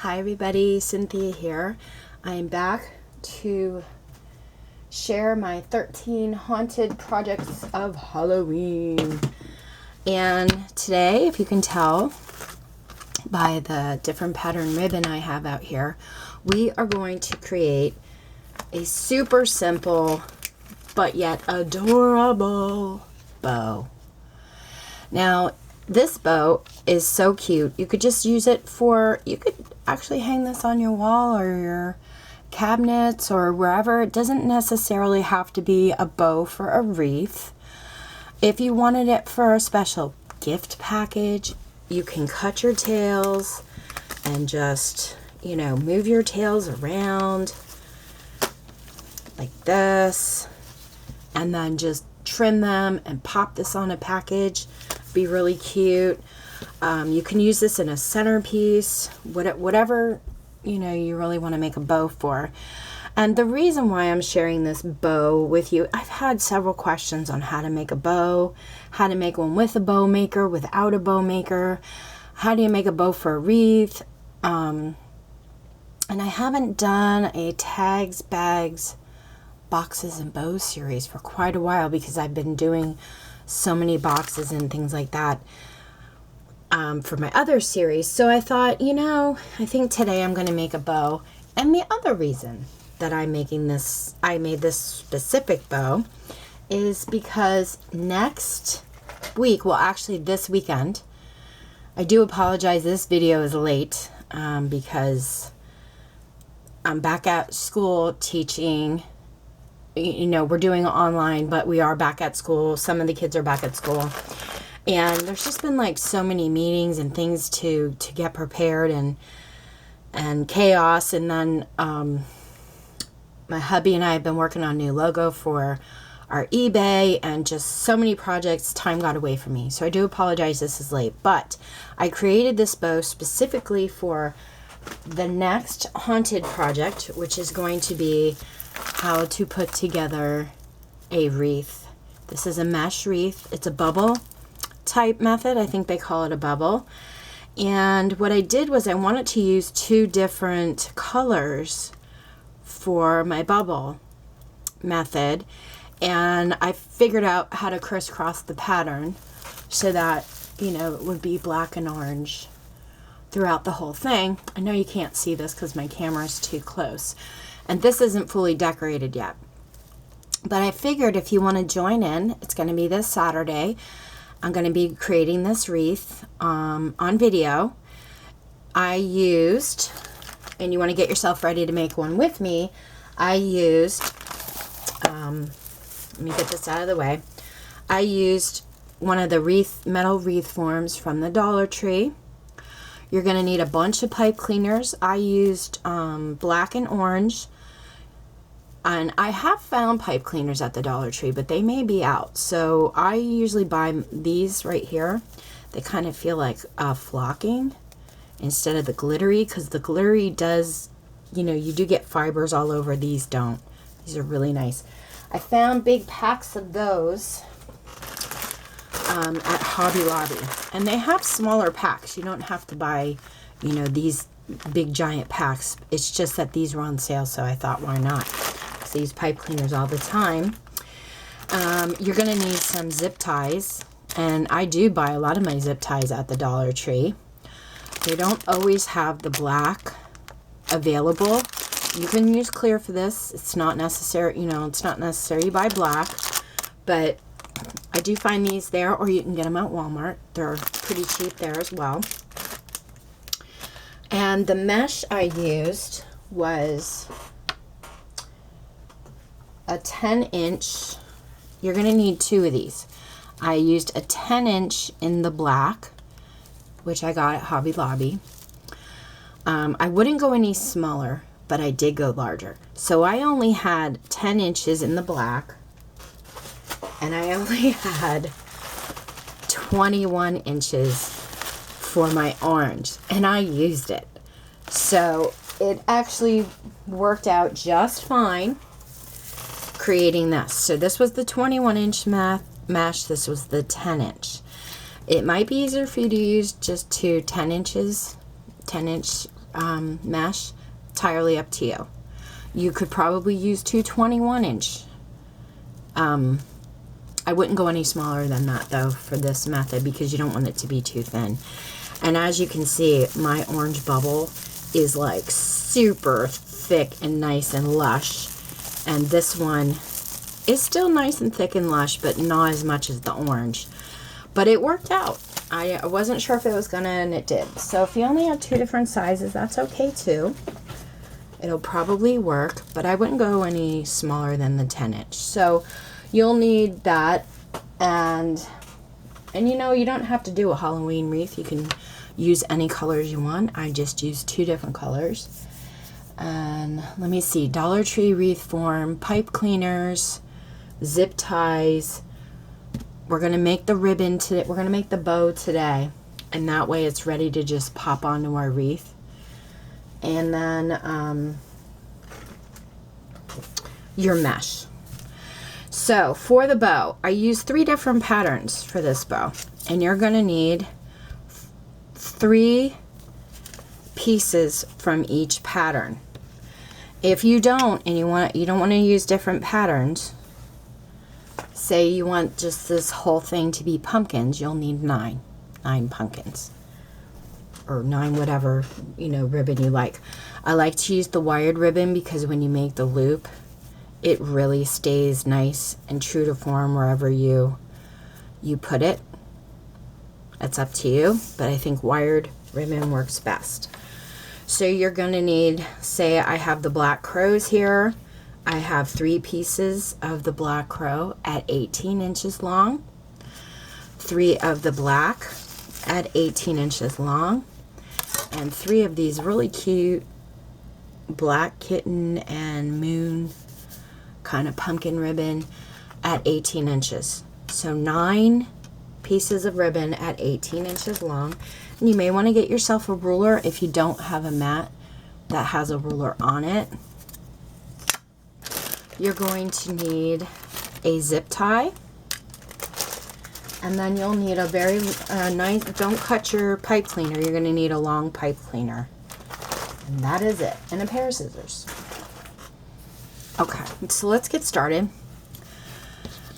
Hi everybody, Cynthia here. I am back to share my 13 haunted projects of Halloween. And today, if you can tell by the different pattern ribbon I have out here, we are going to create a super simple but yet adorable bow. Now, this bow is so cute. You could just use it you could actually hang this on your wall or your cabinets or wherever. It doesn't necessarily have to be a bow for a wreath. If you wanted it for a special gift package, you can cut your tails and just, move your tails around like this and then just trim them and pop this on a package. Be really cute. You can use this in a centerpiece, whatever you really want to make a bow for. And the reason why I'm sharing this bow with you, I've had several questions on how to make a bow, how to make one with a bow maker, without a bow maker, how do you make a bow for a wreath. And I haven't done a tags, bags, boxes, and bows series for quite a while because I've been doing so many boxes and things like that for my other series. So I thought, I think today I'm going to make a bow. And the other reason that I made this specific bow is because next week, well, actually this weekend, I do apologize, this video is late because I'm back at school teaching. We're doing online, but we are back at school. Some of the kids are back at school. And there's just been so many meetings and things to get prepared and chaos. And then my hubby and I have been working on a new logo for our eBay and just so many projects. Time got away from me. So I do apologize this is late. But I created this bow specifically for the next haunted project, which is going to be how to put together a wreath. This is a mesh wreath. It's a bubble type method. I think they call it a bubble. And what I did was I wanted to use two different colors for my bubble method. And I figured out how to crisscross the pattern so that, it would be black and orange throughout the whole thing. I know you can't see this because my camera is too close. And this isn't fully decorated yet. But I figured if you want to join in, it's going to be this Saturday. I'm going to be creating this wreath on video. I used, and you want to get yourself ready to make one with me, I used, let me get this out of the way. I used one of the metal wreath forms from the Dollar Tree. You're going to need a bunch of pipe cleaners. I used black and orange. And I have found pipe cleaners at the Dollar Tree, but they may be out. So I usually buy these right here. They kind of feel like flocking instead of the glittery, because the glittery does, you do get fibers all over. These don't. These are really nice. I found big packs of those at Hobby Lobby. And they have smaller packs. You don't have to buy, these big giant packs. It's just that these were on sale, so I thought, why not? I use pipe cleaners all the time. You're going to need some zip ties, and I do buy a lot of my zip ties at the Dollar Tree. They don't always have the black available. You can use clear for this. It's not necessary, it's not necessary to buy black, but I do find these there, or you can get them at Walmart. They're pretty cheap there as well. And the mesh I used was a 10-inch. You're going to need two of these. I used a 10-inch in the black, which I got at Hobby Lobby. I wouldn't go any smaller, but I did go larger. So I only had 10 inches in the black, and I only had 21 inches for my orange, and I used it. So it actually worked out just fine creating this. So this was the 21-inch mesh. This was the 10-inch. It might be easier for you to use just 10 inch mesh, entirely up to you. You could probably use 221 inch. I wouldn't go any smaller than that though for this method because you don't want it to be too thin. And as you can see, my orange bubble is like super thick and nice and lush. And this one is still nice and thick and lush, but not as much as the orange. But it worked out. I wasn't sure if it was gonna, and it did. So if you only have 2 different sizes, that's okay too. It'll probably work, but I wouldn't go any smaller than the 10 inch. So you'll need that, and you know, you don't have to do a Halloween wreath. You can use any colors you want. I just used 2 different colors. And let me see, Dollar Tree wreath form, pipe cleaners, zip ties. We're gonna make the ribbon today. We're gonna make the bow today, and that way it's ready to just pop onto our wreath. And then your mesh. So for the bow, I used 3 different patterns for this bow, and you're gonna need 3 pieces from each pattern. If you don't, and you don't want to use different patterns, say you want just this whole thing to be pumpkins, you'll need 9 pumpkins, or 9 whatever, you know, ribbon you like. I like to use the wired ribbon because when you make the loop, it really stays nice and true to form wherever you put it. It's up to you, but I think wired ribbon works best. So you're going to need, say I have the black crows here. I have 3 pieces of the black crow at 18 inches long, 3 of the black at 18 inches long, and 3 of these really cute black kitten and moon kind of pumpkin ribbon at 18 inches. So 9 pieces of ribbon at 18 inches long. And you may want to get yourself a ruler if you don't have a mat that has a ruler on it. You're going to need a zip tie, and then you'll need a very nice, don't cut your pipe cleaner, you're going to need a long pipe cleaner, and that is it, and a pair of scissors. Okay, so let's get started.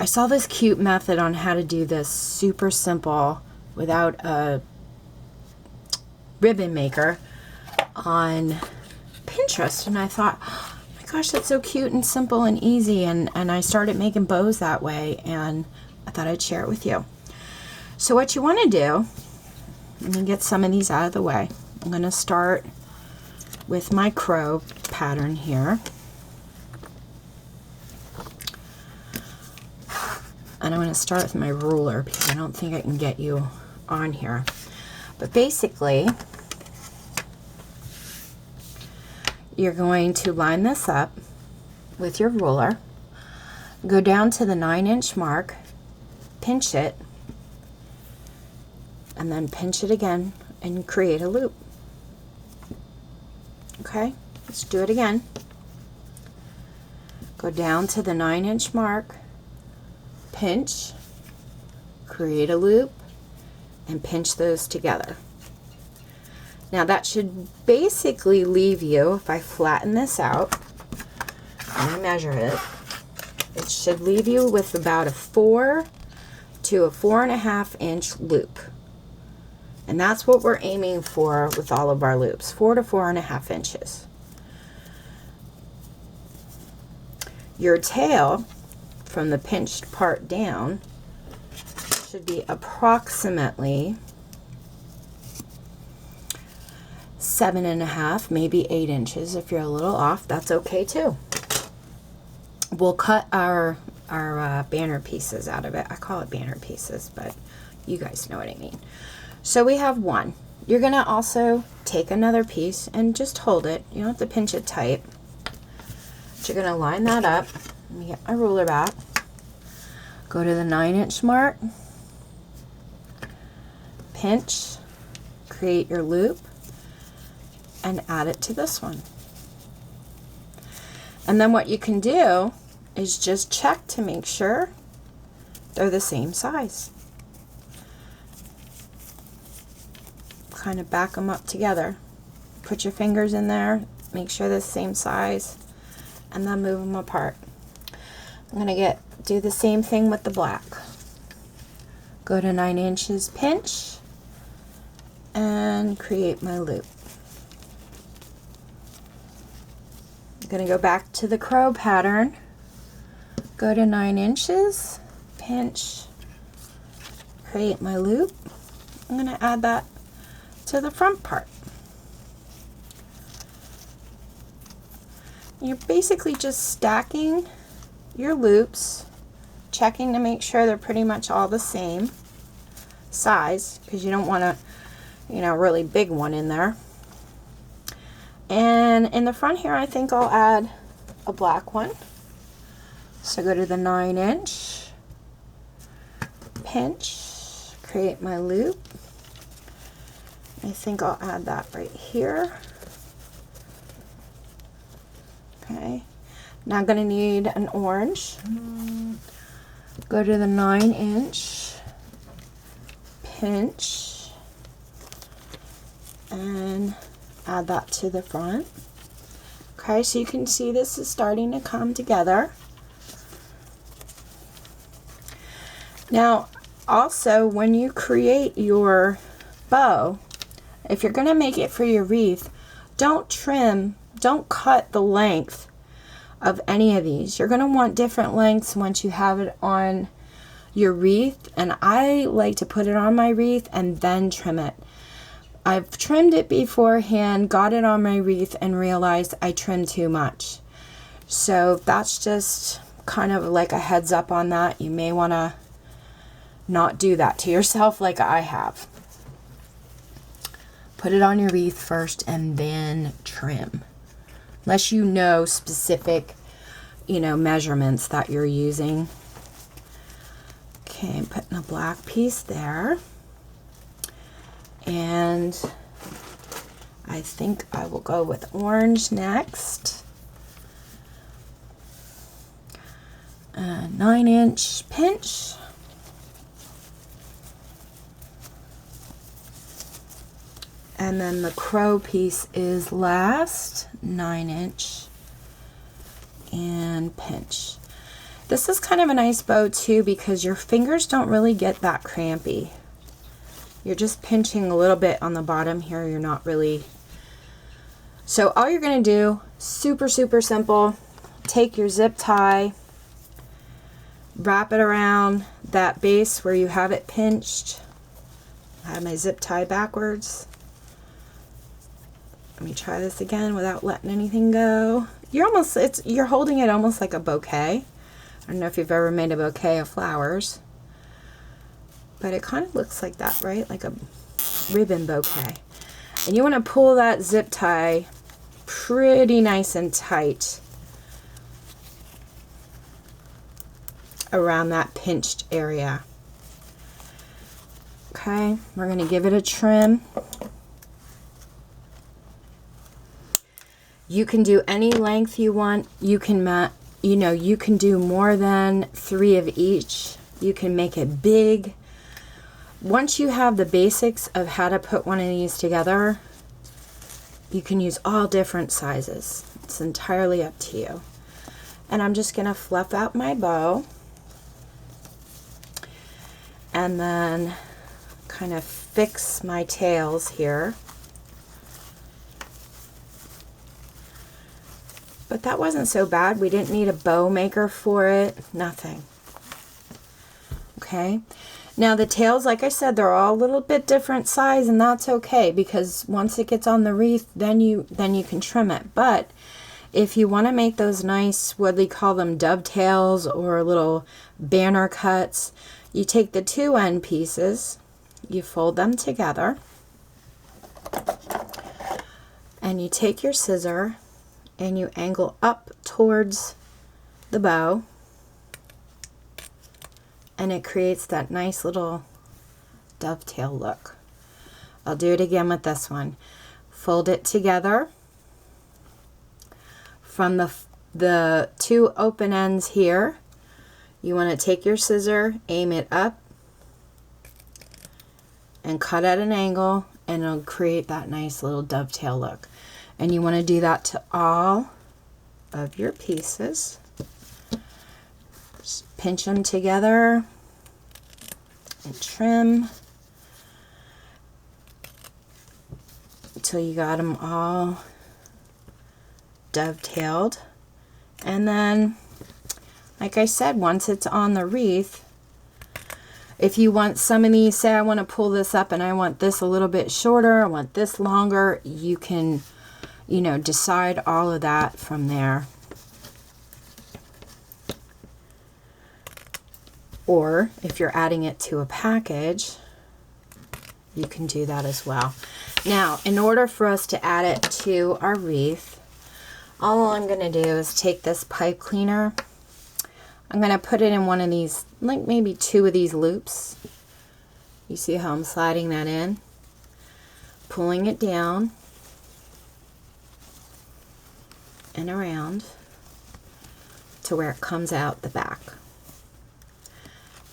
I saw this cute method on how to do this super simple without a ribbon maker on Pinterest, and I thought, oh my gosh, that's so cute and simple and easy, and I started making bows that way, and I thought I'd share it with you. So what you want to do, let me get some of these out of the way. I'm going to start with my crow pattern here. And I'm going to start with my ruler because I don't think I can get you on here. But basically, you're going to line this up with your ruler, go down to the 9-inch mark, pinch it, and then pinch it again and create a loop. Okay, let's do it again. Go down to the 9-inch mark, pinch, create a loop, and pinch those together. Now that should basically leave you, if I flatten this out and I measure it, it should leave you with about a 4 to a 4.5 inch loop. And that's what we're aiming for with all of our loops, 4 to 4.5 inches. Your tail from the pinched part down should be approximately 7.5, maybe 8 inches. If you're a little off, that's okay too. We'll cut our banner pieces out of it. I call it banner pieces, but you guys know what I mean. So we have 1. You're gonna also take another piece and just hold it. You don't have to pinch it tight. But you're gonna line that up. Let me get my ruler back. Go to the 9-inch mark, pinch, create your loop, and add it to this one. And then what you can do is just check to make sure they're the same size. Kind of back them up together, put your fingers in there, make sure they're the same size, and then move them apart. I'm gonna do the same thing with the black. Go to 9 inches, pinch, and create my loop. I'm gonna go back to the crow pattern, go to 9 inches, pinch, create my loop. I'm gonna add that to the front part. You're basically just stacking your loops, checking to make sure they're pretty much all the same size, because you don't want a, you know, really big one in there. And in the front here, I think I'll add a black one. So go to the 9 inch, pinch, create my loop. I think I'll add that right here. Okay, now I'm gonna need an orange. Go to the 9 inch, pinch, and add that to the front. Okay, so you can see this is starting to come together. Now, also, when you create your bow, if you're gonna make it for your wreath, don't cut the length of any of these. You're going to want different lengths once you have it on your wreath, and I like to put it on my wreath and then trim it. I've trimmed it beforehand, got it on my wreath, and realized I trimmed too much. So that's just kind of like a heads up on that. You may want to not do that to yourself like I have. Put it on your wreath first and then trim. Unless you know specific, you know, measurements that you're using. Okay, I'm putting a black piece there. And I think I will go with orange next. 9 inch pinch. And then the crow piece is last, 9 inch, and pinch. This is kind of a nice bow too, because your fingers don't really get that crampy. You're just pinching a little bit on the bottom here. You're not really. So all you're gonna do, super simple, take your zip tie, wrap it around that base where you have it pinched. I have my zip tie backwards. Let me try this again without letting anything go. You're holding it almost like a bouquet. I don't know if you've ever made a bouquet of flowers, but it kind of looks like that, right? Like a ribbon bouquet. And you want to pull that zip tie pretty nice and tight around that pinched area. Okay, we're going to give it a trim. You can do any length you want. You can you can do more than 3 of each. You can make it big. Once you have the basics of how to put one of these together, you can use all different sizes. It's entirely up to you. And I'm just gonna fluff out my bow and then kind of fix my tails here. But that wasn't so bad. We didn't need a bow maker for it. Nothing. Okay. Now the tails, like I said, they're all a little bit different size, and that's okay, because once it gets on the wreath, then you can trim it. But if you want to make those nice, what they call them, dovetails or little banner cuts, you take the 2 end pieces, you fold them together, and you take your scissor and you angle up towards the bow, and it creates that nice little dovetail look. I'll do it again with this one. Fold it together from the 2 open ends here. You want to take your scissor, aim it up, and cut at an angle, and it'll create that nice little dovetail look. And you want to do that to all of your pieces. Just pinch them together and trim until you got them all dovetailed. And then, like I said, once it's on the wreath, if you want some of these, say I want to pull this up and I want this a little bit shorter, I want this longer, you can, you know, decide all of that from there. Or if you're adding it to a package, you can do that as well. Now, in order for us to add it to our wreath, all I'm going to do is take this pipe cleaner. I'm going to put it in one of these, like maybe 2 of these loops. You see how I'm sliding that in? Pulling it down and around to where it comes out the back.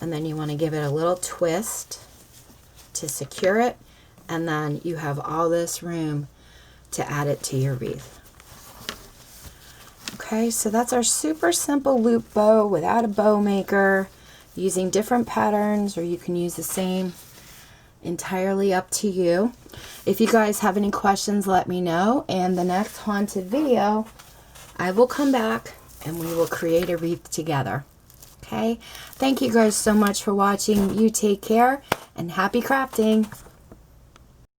And then you want to give it a little twist to secure it, and then you have all this room to add it to your wreath. Okay, so that's our super simple loop bow without a bow maker, using different patterns, or you can use the same. Entirely up to you. If you guys have any questions, let me know, and the next haunted video I will come back and we will create a wreath together. Okay, thank you guys so much for watching. You take care and happy crafting.